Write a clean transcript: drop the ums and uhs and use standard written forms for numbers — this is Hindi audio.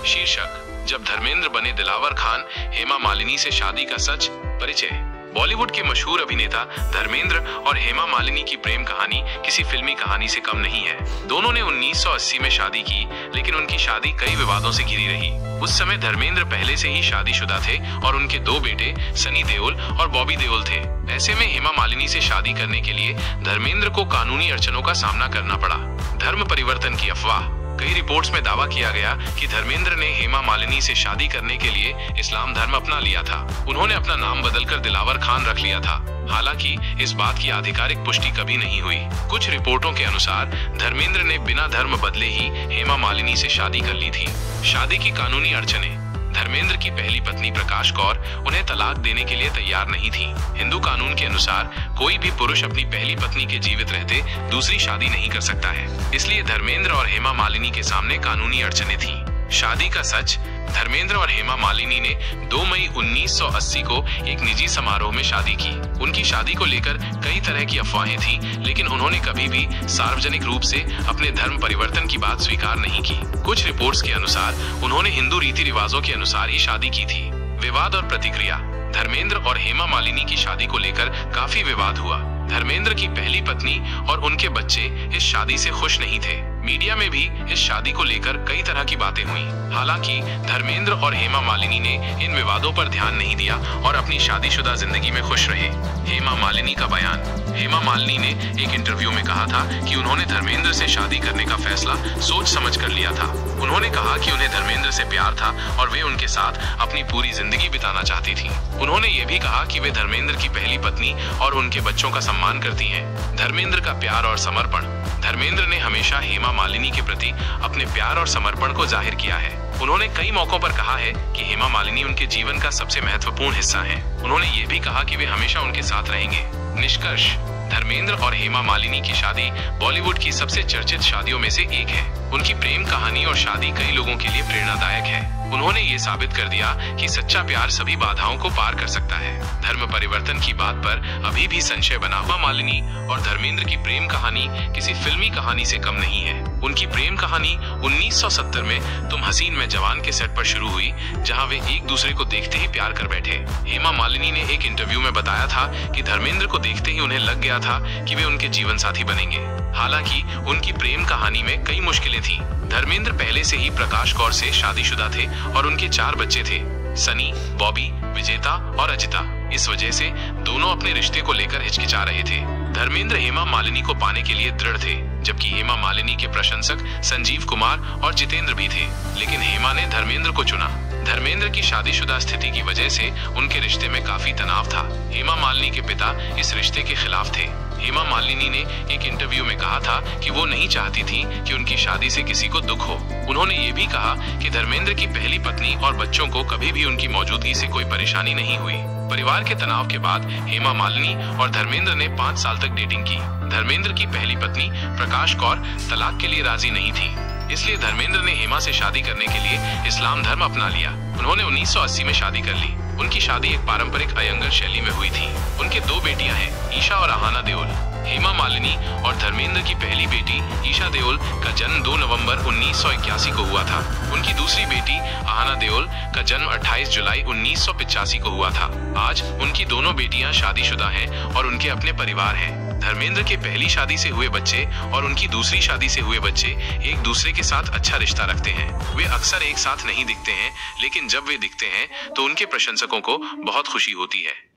शीर्षक, जब धर्मेंद्र बने दिलावर खान, हेमा मालिनी से शादी का सच। परिचय। बॉलीवुड के मशहूर अभिनेता धर्मेंद्र और हेमा मालिनी की प्रेम कहानी किसी फिल्मी कहानी से कम नहीं है। दोनों ने 1980 में शादी की, लेकिन उनकी शादी कई विवादों से घिरी रही। उस समय धर्मेंद्र पहले से ही शादीशुदा थे और उनके 2 बेटे सनी देओल और बॉबी देओल थे। ऐसे में हेमा मालिनी से शादी करने के लिए धर्मेंद्र को कानूनी अड़चनों का सामना करना पड़ा। धर्म परिवर्तन की अफवाह। कई रिपोर्ट्स में दावा किया गया कि धर्मेंद्र ने हेमा मालिनी से शादी करने के लिए इस्लाम धर्म अपना लिया था। उन्होंने अपना नाम बदलकर दिलावर खान रख लिया था। हालांकि इस बात की आधिकारिक पुष्टि कभी नहीं हुई। कुछ रिपोर्टों के अनुसार धर्मेंद्र ने बिना धर्म बदले ही हेमा मालिनी से शादी कर ली थी। शादी की कानूनी अड़चनें। धर्मेंद्र की पहली पत्नी प्रकाश कौर उन्हें तलाक देने के लिए तैयार नहीं थी। हिंदू कानून के अनुसार कोई भी पुरुष अपनी पहली पत्नी के जीवित रहते दूसरी शादी नहीं कर सकता है। इसलिए धर्मेंद्र और हेमा मालिनी के सामने कानूनी अड़चनें थीं। शादी का सच। धर्मेंद्र और हेमा मालिनी ने 2 मई 1980 को एक निजी समारोह में शादी की। उनकी शादी को लेकर कई तरह की अफवाहें थीं, लेकिन उन्होंने कभी भी सार्वजनिक रूप से अपने धर्म परिवर्तन की बात स्वीकार नहीं की। कुछ रिपोर्ट्स के अनुसार उन्होंने हिंदू रीति रिवाजों के अनुसार ही शादी की थी। विवाद और प्रतिक्रिया। धर्मेंद्र और हेमा मालिनी की शादी को लेकर काफी विवाद हुआ। धर्मेंद्र की पहली पत्नी और उनके बच्चे इस शादी से खुश नहीं थे। मीडिया में भी इस शादी को लेकर कई तरह की बातें हुई। हालांकि धर्मेंद्र और हेमा मालिनी ने इन विवादों पर ध्यान नहीं दिया और अपनी शादीशुदा जिंदगी में खुश रहे। हेमा मालिनी का बयान। हेमा मालिनी ने एक इंटरव्यू में कहा था कि उन्होंने धर्मेंद्र से शादी करने का फैसला सोच समझ कर लिया था। उन्होंने कहा कि उन्हें धर्मेंद्र से प्यार था और वे उनके साथ अपनी पूरी जिंदगी बिताना चाहती थी। उन्होंने ये भी कहा कि वे धर्मेंद्र की पहली पत्नी और उनके बच्चों का सम्मान करती हैं। धर्मेंद्र का प्यार और समर्पण। धर्मेंद्र ने हमेशा हेमा मालिनी के प्रति अपने प्यार और समर्पण को जाहिर किया है। उन्होंने कई मौकों पर कहा है कि हेमा मालिनी उनके जीवन का सबसे महत्वपूर्ण हिस्सा है। उन्होंने ये भी कहा कि वे हमेशा उनके साथ रहेंगे। निष्कर्ष। धर्मेंद्र और हेमा मालिनी की शादी बॉलीवुड की सबसे चर्चित शादियों में से एक है। उनकी प्रेम कहानी और शादी कई लोगों के लिए प्रेरणादायक है। उन्होंने ये साबित कर दिया कि सच्चा प्यार सभी बाधाओं को पार कर सकता है। धर्म परिवर्तन की बात पर अभी भी संशय बना हुआ। मालिनी और धर्मेंद्र की प्रेम कहानी किसी फिल्मी कहानी से कम नहीं है। उनकी प्रेम कहानी 1970 में तुम हसीन में जवान के सेट पर शुरू हुई, जहां वे एक दूसरे को देखते ही प्यार कर बैठे। हेमा मालिनी ने एक इंटरव्यू में बताया था कि धर्मेंद्र को देखते ही उन्हें लग गया था कि वे उनके जीवन साथी बनेंगे। हालांकि उनकी प्रेम कहानी में कई मुश्किलें थीं। धर्मेंद्र पहले से ही प्रकाश कौर से शादीशुदा थे और उनके 4 बच्चे थे, सनी, बॉबी, विजेता और अजिता। इस वजह से दोनों अपने रिश्ते को लेकर हिचकिचा रहे थे। धर्मेंद्र हेमा मालिनी को पाने के लिए दृढ़ थे, जबकि हेमा मालिनी के प्रशंसक संजीव कुमार और जितेंद्र भी थे, लेकिन हेमा ने धर्मेंद्र को चुना। धर्मेंद्र की शादीशुदा स्थिति की वजह से उनके रिश्ते में काफी तनाव था। हेमा मालिनी के पिता इस रिश्ते के खिलाफ थे। हेमा मालिनी ने एक इंटरव्यू में कहा था कि वो नहीं चाहती थी कि उनकी शादी से किसी को दुख हो। उन्होंने ये भी कहा कि धर्मेंद्र की पहली पत्नी और बच्चों को कभी भी उनकी मौजूदगी से कोई परेशानी नहीं हुई। परिवार के तनाव के बाद हेमा मालिनी और धर्मेंद्र ने 5 साल तक डेटिंग की। धर्मेंद्र की पहली पत्नी प्रकाश कौर तलाक के लिए राजी नहीं थी, इसलिए धर्मेंद्र ने हेमा से शादी करने के लिए इस्लाम धर्म अपना लिया। उन्होंने 1980 में शादी कर ली। उनकी शादी एक पारंपरिक अयंगर शैली में हुई थी। उनके 2 बेटियां हैं, ईशा और आहाना देओल। हेमा मालिनी और धर्मेंद्र की पहली बेटी ईशा देओल का जन्म 2 नवंबर 1981 को हुआ था। उनकी दूसरी बेटी आहाना देओल का जन्म 28 जुलाई 1985 को हुआ था। आज उनकी दोनों बेटियां शादीशुदा हैं और उनके अपने परिवार हैं। धर्मेंद्र के पहली शादी से हुए बच्चे और उनकी दूसरी शादी से हुए बच्चे एक दूसरे के साथ अच्छा रिश्ता रखते हैं। वे अक्सर एक साथ नहीं दिखते हैं, लेकिन जब वे दिखते हैं तो उनके प्रशंसकों को बहुत खुशी होती है।